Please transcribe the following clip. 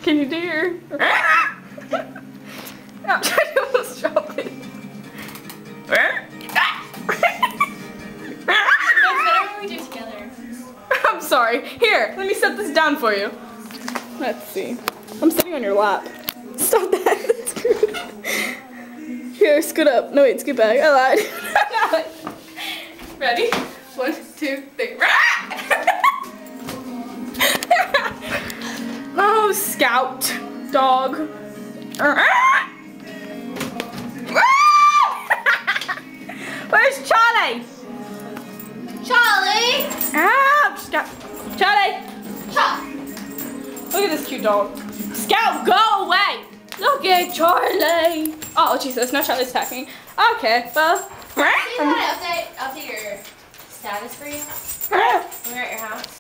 Can you do your... I'm trying to almost drop it. It's better when we do it together. I'm sorry. Here, let me set this down for you. Let's see. I'm sitting on your lap. Stop that. That's crude. Here, scoot up. No, wait, scoot back. I lied. Ready? 1, 2, 3. Oh, Scout. Dog. Where's Charlie? Charlie! Ouch! Charlie! Look at this cute dog. Scout, go away! Look at Charlie! Oh, Jesus, now Charlie's attacking. Okay, well. Can I update your status for you? When we're at your house.